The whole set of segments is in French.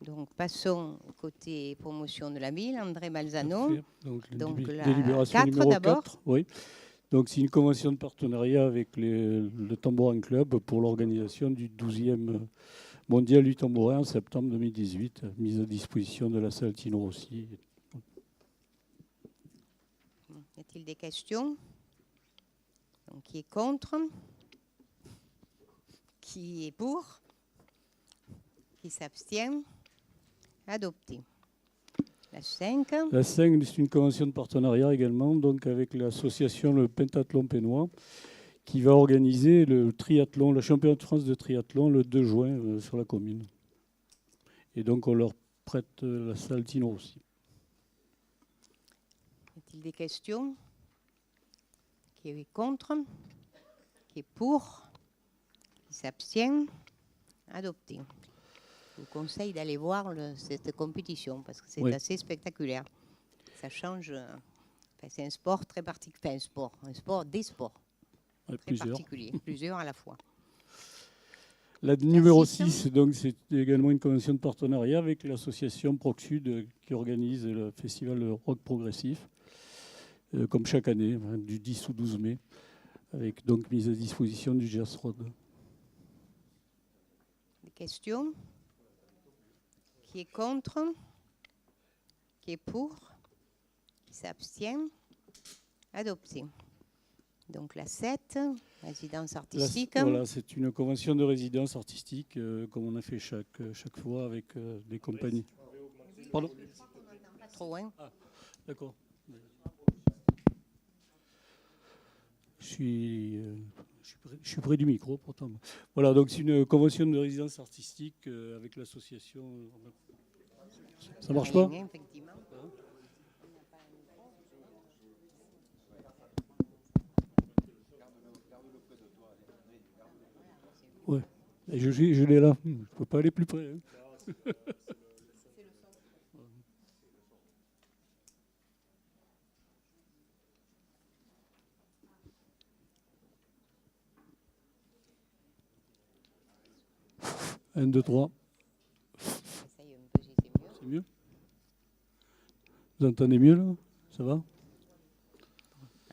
Donc, passons au côté promotion de la ville. André Balzano. Donc la délibération 4 numéro d'abord. 4. Oui. Donc, c'est une convention de partenariat avec le Tambourin Club pour l'organisation du 12e mondial du tambourin en septembre 2018, mise à disposition de la salle Tino Rossi. Y a-t-il des questions? Donc, qui est contre? Qui est pour? Qui s'abstient? Adopté. La 5. La 5, c'est une convention de partenariat également, donc avec l'association Le Pentathlon Pénois, qui va organiser le triathlon, le championnat de France de triathlon le 2 juin sur la commune. Et donc on leur prête la salle Tino aussi. Y a-t-il des questions? Qui est contre? Qui est pour? Qui s'abstient? Adopté. Je vous conseille d'aller voir cette compétition parce que c'est assez spectaculaire. Ça change. C'est un sport très particulier. Un sport, des sports très particuliers, plusieurs à la fois. La numéro 6, donc, c'est également une convention de partenariat avec l'association Proc Sud qui organise le festival rock progressif, comme chaque année, du 10 au 12 mai, avec donc mise à disposition du Jazz Road. Des questions? Qui est contre? Qui est pour? Qui s'abstient? Adopté. Donc la 7, résidence artistique. Voilà, c'est une convention de résidence artistique, comme on a fait chaque fois avec des compagnies. Pardon? Pas trop, hein? Ah, d'accord. Je suis près du micro, pourtant. Voilà, donc c'est une convention de résidence artistique avec l'association. Ça marche pas? Effectivement. Ouais. Et je l'ai là. Je ne peux pas aller plus près. Hein. Un, deux, trois. C'est mieux? Vous entendez mieux là? Ça va?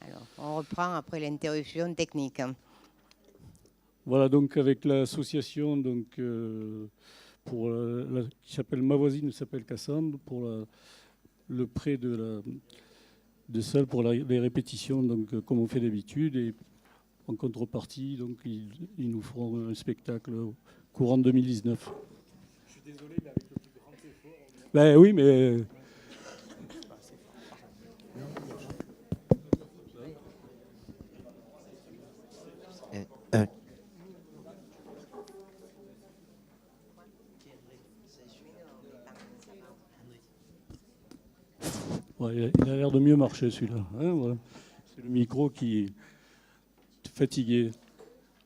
Alors, on reprend après l'interruption technique. Voilà, donc avec l'association qui s'appelle Ma voisine s'appelle Cassandre pour le prêt de salle pour les répétitions, donc comme on fait d'habitude, et en contrepartie, donc ils nous feront un spectacle courant 2019. Je suis désolé, mais avec le plus grand effort. Ben oui, mais. Ouais, il a l'air de mieux marcher celui-là. Hein, voilà. C'est le micro qui est fatigué.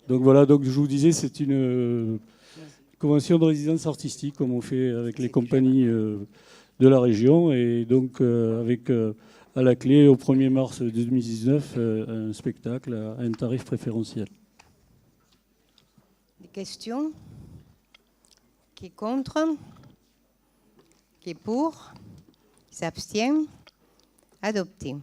Donc voilà, donc je vous disais, c'est une convention de résidence artistique comme on fait avec les compagnies de la région. Et donc avec à la clé, au 1er mars 2019, un spectacle à un tarif préférentiel. Des questions? Qui est contre? Qui est pour? Qui s'abstient? Adopté.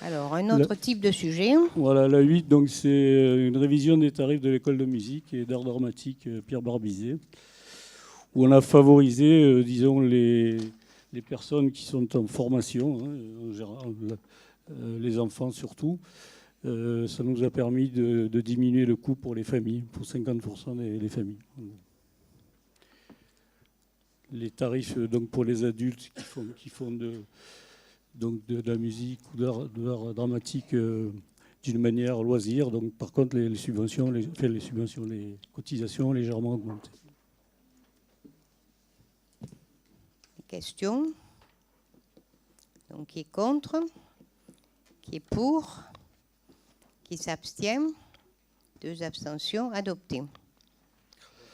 Alors, un autre type de sujet. Voilà, la 8, donc c'est une révision des tarifs de l'école de musique et d'art dramatique Pierre Barbizet, où on a favorisé, disons, les personnes qui sont en formation, hein, en général, les enfants surtout. Ça nous a permis de diminuer le coût pour les familles, pour 50% des familles. Les tarifs donc pour les adultes qui font de la musique ou de l'art dramatique d'une manière loisir. Donc, par contre, les cotisations ont légèrement augmenté. Question. Donc, qui est contre? Qui est pour? Qui s'abstient? 2 abstentions. Adopté.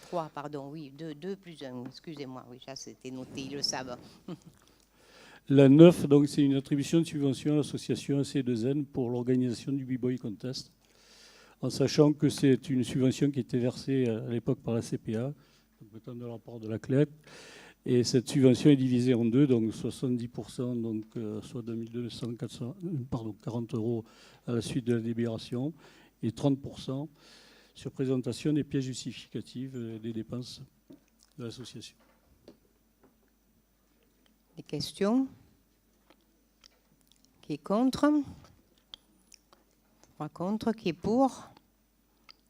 3, pardon, oui, 2 plus 1, excusez-moi, oui, ça c'était noté, ils le savent. La 9, donc, c'est une attribution de subvention à l'association AC2N pour l'organisation du B-Boy Contest, en sachant que c'est une subvention qui était versée à l'époque par la CPA, compétent de la part de la CLEC. Et cette subvention est divisée en deux, donc 70%, donc, soit 40 € à la suite de la délibération, et 30% sur présentation des pièces justificatives des dépenses de l'association. Des questions? Qui est contre? 3 contre. Qui est pour?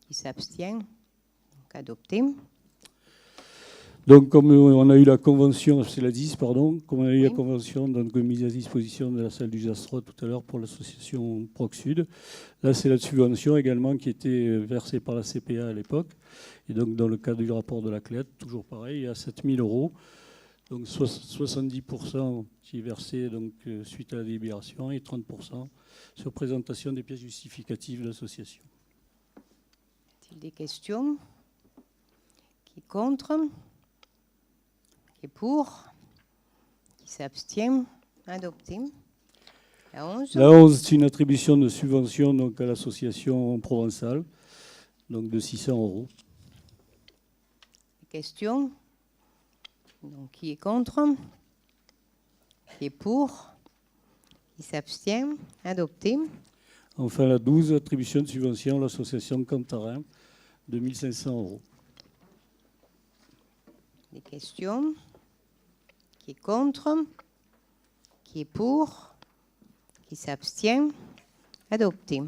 Qui s'abstient? Donc adopté. Donc, comme on a eu la convention, c'est la 10, pardon, comme on a eu la Oui. convention donc, mise à disposition de la salle du Jastrois tout à l'heure pour l'association Proc Sud, là, c'est la subvention également qui était versée par la CPA à l'époque. Et donc, dans le cadre du rapport de la CLET, toujours pareil, à 7 000 €. Donc, 70% qui est versé donc, suite à la délibération et 30% sur présentation des pièces justificatives de l'association. Y a-t-il des questions? Qui est contre? Qui est pour? Qui s'abstient? Adopté. La 11. La 11, c'est une attribution de subvention donc, à l'association provençale, donc de 600 €. Des questions? Donc, qui est contre? Qui est pour? Qui s'abstient? Adopté. Enfin, la 12, attribution de subvention à l'association Cantarin de 1 500 €. Des questions? Qui est contre? Qui est pour? Qui s'abstient? Adopté.